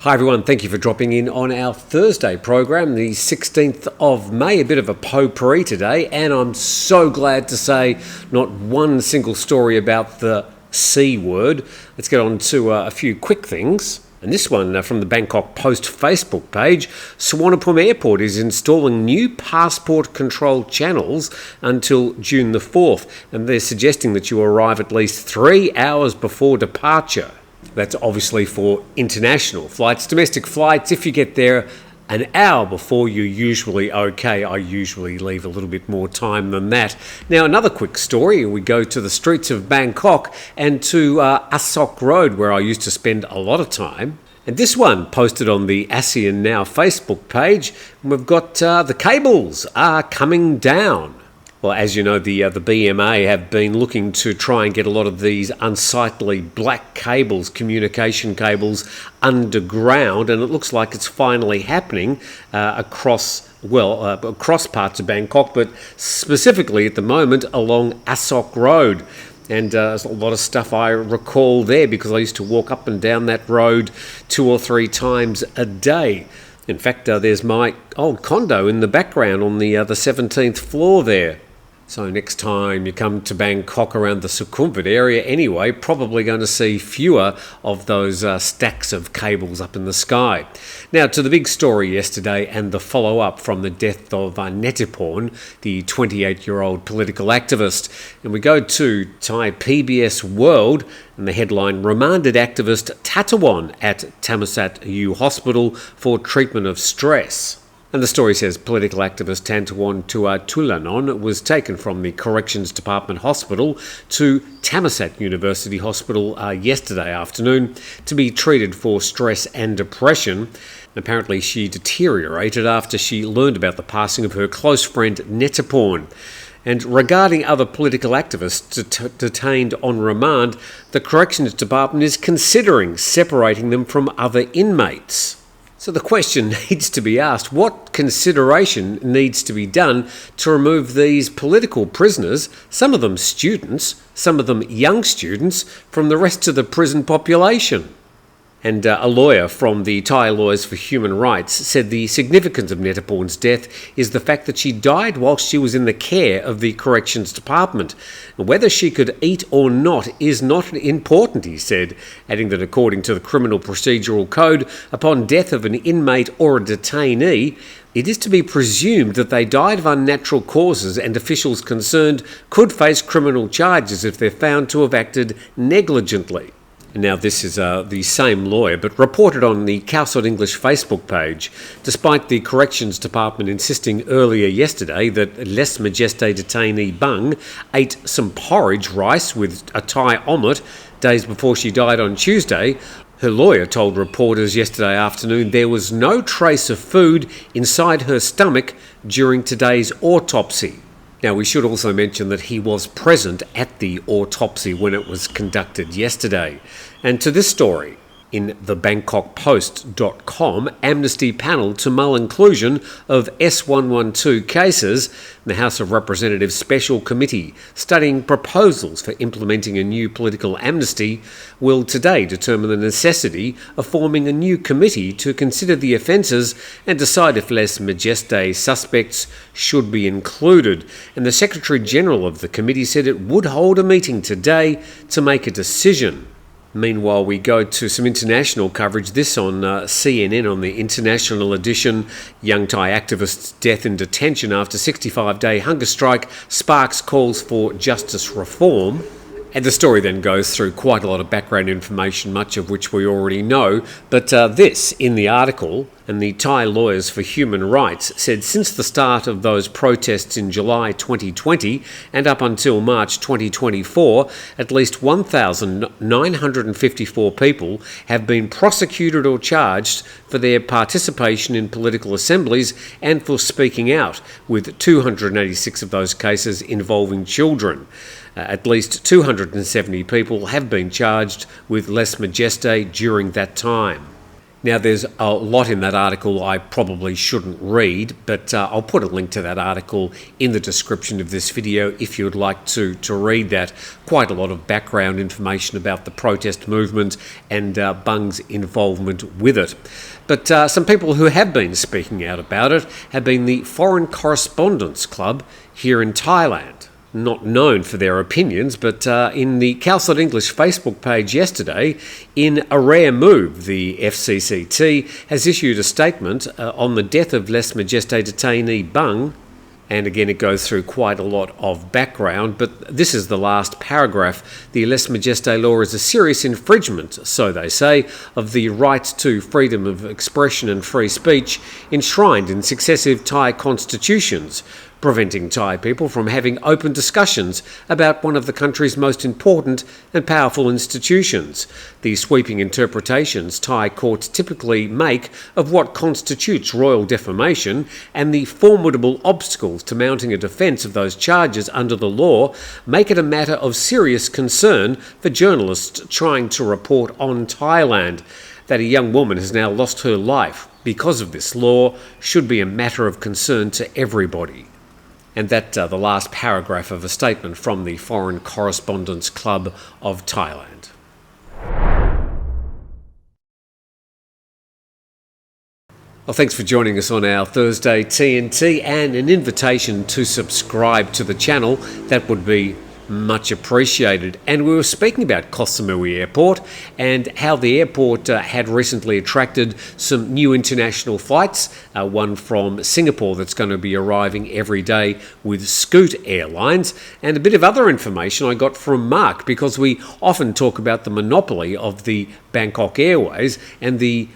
Hi everyone, thank you for dropping in on our Thursday program, the 16th of May, a bit of a potpourri today, and I'm so glad to say not one single story about the C word. Let's get on to a few quick things. And this one from the Bangkok Post Facebook page. Suvarnabhumi Airport is installing new passport control channels until June the 4th, and they're suggesting that you arrive at least 3 hours before departure. That's obviously for international flights. Domestic flights, if you get there an hour before, you're usually okay. I usually leave a little bit more time than that. Now, another quick story. We go to the streets of Bangkok and to Asok Road, where I used to spend a lot of time. And this one posted on the ASEAN Now Facebook page. And we've got the cables are coming down. Well, as you know, the BMA have been looking to try and get a lot of these unsightly black cables, communication cables, underground, and it looks like it's finally happening across parts of Bangkok, but specifically at the moment along Asok Road. And there's a lot of stuff I recall there because I used to walk up and down that road 2 or 3 times a day. In fact, there's my old condo in the background on the 17th floor there. So next time you come to Bangkok around the Sukhumvit area anyway, probably going to see fewer of those stacks of cables up in the sky. Now to the big story yesterday and the follow-up from the death of Netiporn, the 28-year-old political activist. And we go to Thai PBS World and the headline, remanded activist Tantuwan at Thammasat U Hospital for treatment of stress. And the story says political activist Tantuwan Tulanon was taken from the Corrections Department Hospital to Thammasat University Hospital yesterday afternoon to be treated for stress and depression. Apparently she deteriorated after she learned about the passing of her close friend Netiporn. And regarding other political activists detained on remand, the Corrections Department is considering separating them from other inmates. So the question needs to be asked, what consideration needs to be done to remove these political prisoners, some of them students, some of them young students, from the rest of the prison population? And a lawyer from the Thai Lawyers for Human Rights said the significance of Netiporn's death is the fact that she died whilst she was in the care of the Corrections Department. Whether she could eat or not is not important, he said, adding that according to the Criminal Procedural Code, upon death of an inmate or a detainee, it is to be presumed that they died of unnatural causes, and officials concerned could face criminal charges if they're found to have acted negligently. Now, this is the same lawyer, but reported on the Khawsod English Facebook page, despite the Corrections Department insisting earlier yesterday that Lese Majeste detainee Bung ate some porridge rice with a Thai omelette days before she died on Tuesday. Her lawyer told reporters yesterday afternoon there was no trace of food inside her stomach during today's autopsy. Now, we should also mention that he was present at the autopsy when it was conducted yesterday. And to this story, in the BangkokPost.com, Amnesty panel to mull inclusion of S112 cases. The House of Representatives Special Committee studying proposals for implementing a new political amnesty will today determine the necessity of forming a new committee to consider the offences and decide if Lese Majeste suspects should be included. And the Secretary-General of the committee said it would hold a meeting today to make a decision. Meanwhile, we go to some international coverage. This on CNN on the international edition. Young Thai activist's death in detention after 65-day hunger strike sparks calls for justice reform. And the story then goes through quite a lot of background information, much of which we already know. But this, in the article, and the Thai Lawyers for Human Rights said since the start of those protests in July 2020 and up until March 2024, at least 1,954 people have been prosecuted or charged for their participation in political assemblies and for speaking out, with 286 of those cases involving children. At least 270 people have been charged with Lese Majeste during that time. Now, there's a lot in that article I probably shouldn't read, but I'll put a link to that article in the description of this video if you would like to read that. Quite a lot of background information about the protest movement and Bung's involvement with it. But some people who have been speaking out about it have been the Foreign Correspondents Club here in Thailand. Not known for their opinions, but in the Calcit English Facebook page yesterday, in a rare move, the FCCT has issued a statement on the death of Lèse Majesté detainee Bung, and again it goes through quite a lot of background, but this is the last paragraph. The Lèse Majesté law is a serious infringement, so they say, of the right to freedom of expression and free speech enshrined in successive Thai constitutions, preventing Thai people from having open discussions about one of the country's most important and powerful institutions. The sweeping interpretations Thai courts typically make of what constitutes royal defamation and the formidable obstacles to mounting a defence of those charges under the law make it a matter of serious concern for journalists trying to report on Thailand. That a young woman has now lost her life because of this law should be a matter of concern to everybody. And that the last paragraph of a statement from the Foreign Correspondents Club of Thailand. Well, thanks for joining us on our Thursday TNT, and an invitation to subscribe to the channel. That would be much appreciated. And we were speaking about Koh Samui Airport and how the airport had recently attracted some new international flights, one from Singapore that's going to be arriving every day with Scoot Airlines, and a bit of other information I got from Mark, because we often talk about the monopoly of the Bangkok Airways and the,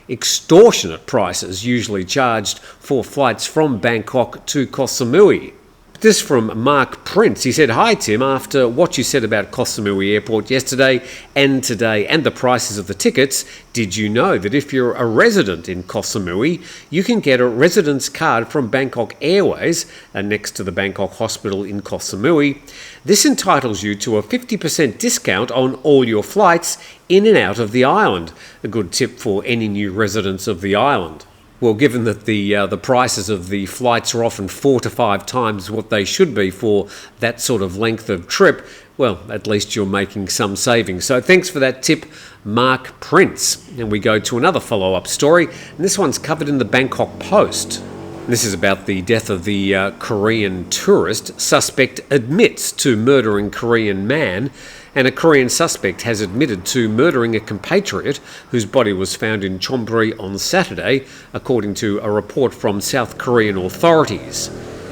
extortionate prices usually charged for flights from Bangkok to Koh Samui. This from Mark Prince. He said, "Hi Tim, after what you said about Koh Samui Airport yesterday and today and the prices of the tickets, did you know that if you're a resident in Koh Samui, you can get a residence card from Bangkok Airways next to the Bangkok Hospital in Koh Samui? This entitles you to a 50% discount on all your flights in and out of the island. A good tip for any new residents of the island." Well, given that the prices of the flights are often 4 to 5 times what they should be for that sort of length of trip, well, at least you're making some savings. So thanks for that tip, Mark Prince. And we go to another follow-up story, and this one's covered in the Bangkok Post. This is about the death of the Korean tourist. Suspect admits to murdering Korean man. And a Korean suspect has admitted to murdering a compatriot whose body was found in Chonburi on Saturday, according to a report from South Korean authorities.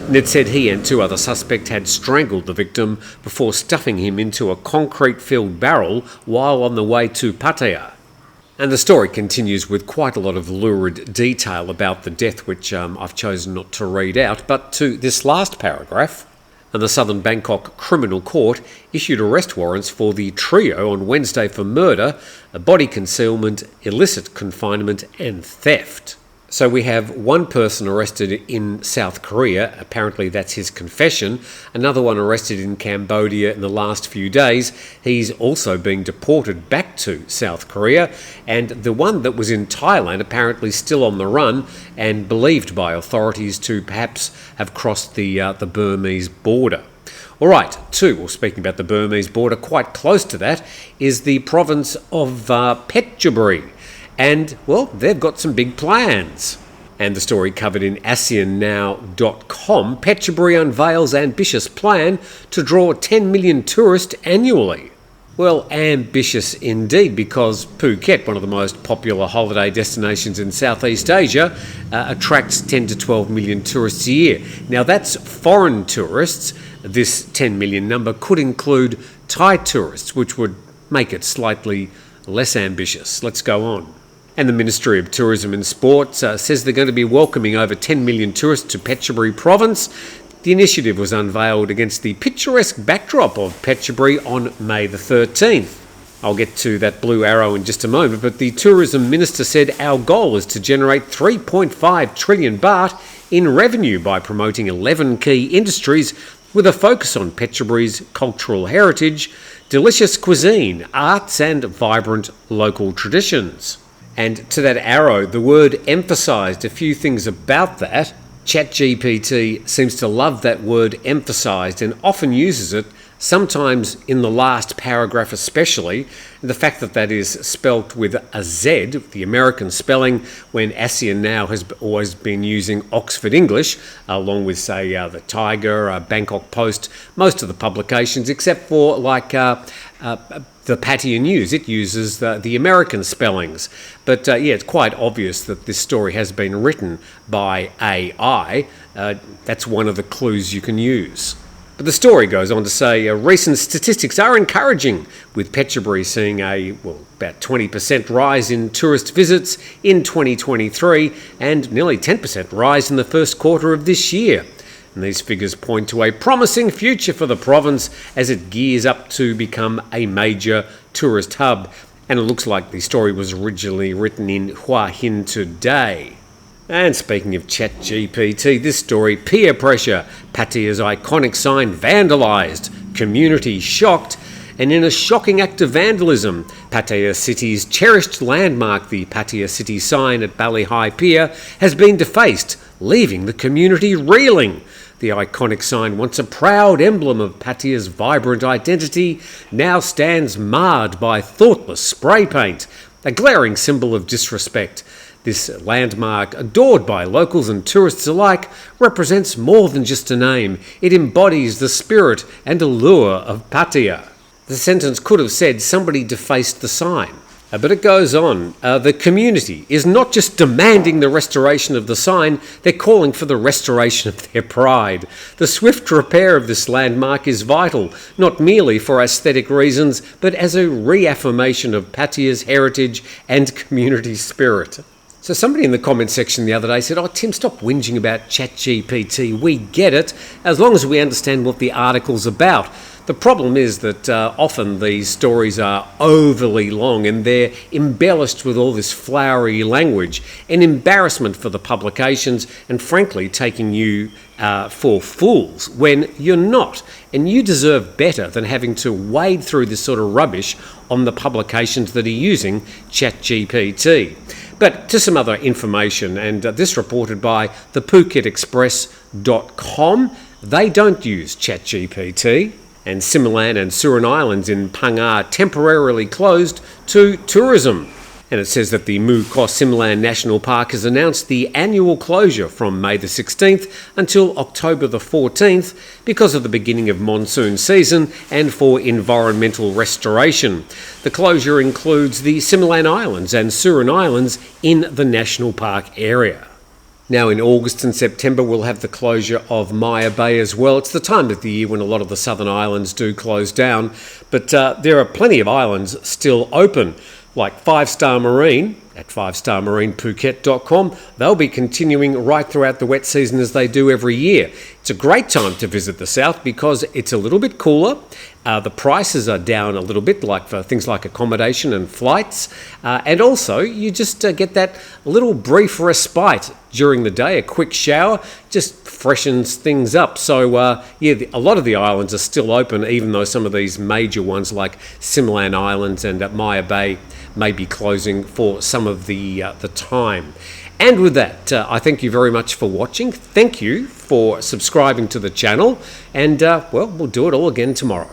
It said he and 2 other suspects had strangled the victim before stuffing him into a concrete-filled barrel while on the way to Pattaya. And the story continues with quite a lot of lurid detail about the death, which I've chosen not to read out, but to this last paragraph. And the Southern Bangkok Criminal Court issued arrest warrants for the trio on Wednesday for murder, body concealment, illicit confinement and theft. So we have one person arrested in South Korea, apparently that's his confession, another one arrested in Cambodia in the last few days. He's also being deported back to South Korea, and the one that was in Thailand apparently still on the run and believed by authorities to perhaps have crossed the Burmese border. All right, speaking about the Burmese border, quite close to that is the province of Petchaburi. And, well, they've got some big plans. And the story covered in ASEANnow.com, Petchaburi unveils ambitious plan to draw 10 million tourists annually. Well, ambitious indeed, because Phuket, one of the most popular holiday destinations in Southeast Asia, attracts 10 to 12 million tourists a year. Now, that's foreign tourists. This 10 million number could include Thai tourists, which would make it slightly less ambitious. Let's go on. And the Ministry of Tourism and Sport says they're going to be welcoming over 10 million tourists to Petchaburi province. The initiative was unveiled against the picturesque backdrop of Petchaburi on May the 13th. I'll get to that blue arrow in just a moment, but the Tourism Minister said our goal is to generate 3.5 trillion baht in revenue by promoting 11 key industries with a focus on Petchaburi's cultural heritage, delicious cuisine, arts and vibrant local traditions. And to that arrow, the word emphasised. A few things about that. Chat GPT seems to love that word emphasised and often uses it, sometimes in the last paragraph especially. The fact that that is spelt with a Z, the American spelling, when ASEAN now has always been using Oxford English, along with, say, the Tiger, Bangkok Post, most of the publications, except for like the Pattaya News. It uses the American spellings. But yeah, it's quite obvious that this story has been written by AI. That's one of the clues you can use. But the story goes on to say recent statistics are encouraging, with Petchaburi seeing about 20% rise in tourist visits in 2023 and nearly 10% rise in the first quarter of this year. And these figures point to a promising future for the province as it gears up to become a major tourist hub. And it looks like the story was originally written in Hua Hin Today. And speaking of Chat GPT, this story, peer pressure, Pattaya's iconic sign vandalised, community shocked, and in a shocking act of vandalism, Pattaya City's cherished landmark, the Pattaya City sign at Bali High Pier, has been defaced, leaving the community reeling. The iconic sign, once a proud emblem of Pattaya's vibrant identity, now stands marred by thoughtless spray paint, a glaring symbol of disrespect. This landmark, adored by locals and tourists alike, represents more than just a name. It embodies the spirit and allure of Pattaya. The sentence could have said somebody defaced the sign. But it goes on. The community is not just demanding the restoration of the sign, they're calling for the restoration of their pride. The swift repair of this landmark is vital, not merely for aesthetic reasons, but as a reaffirmation of Pattaya's heritage and community spirit. So somebody in the comment section the other day said, "Oh, Tim, stop whinging about ChatGPT. We get it, as long as we understand what the article's about." The problem is that often these stories are overly long and they're embellished with all this flowery language, an embarrassment for the publications and frankly taking you for fools when you're not. And you deserve better than having to wade through this sort of rubbish on the publications that are using ChatGPT. But to some other information, and this reported by the PhuketExpress.com, they don't use ChatGPT. And Similan and Surin Islands in Pang are temporarily closed to tourism. And it says that the Mu Kos Similan National Park has announced the annual closure from May the 16th until October the 14th because of the beginning of monsoon season and for environmental restoration. The closure includes the Similan Islands and Surin Islands in the National Park area. Now in August and September we'll have the closure of Maya Bay as well. It's the time of the year when a lot of the southern islands do close down, but there are plenty of islands still open, like 5 Star Marine at 5starmarinephuket.com. They'll be continuing right throughout the wet season as they do every year. It's a great time to visit the south because it's a little bit cooler. The prices are down a little bit, like for things like accommodation and flights. And also, you just get that little brief respite during the day. A quick shower just freshens things up. So, yeah, a lot of the islands are still open, even though some of these major ones like Similan Islands and Maya Bay may be closing for some of the time. And with that, I thank you very much for watching. Thank you for subscribing to the channel. And, well, we'll do it all again tomorrow.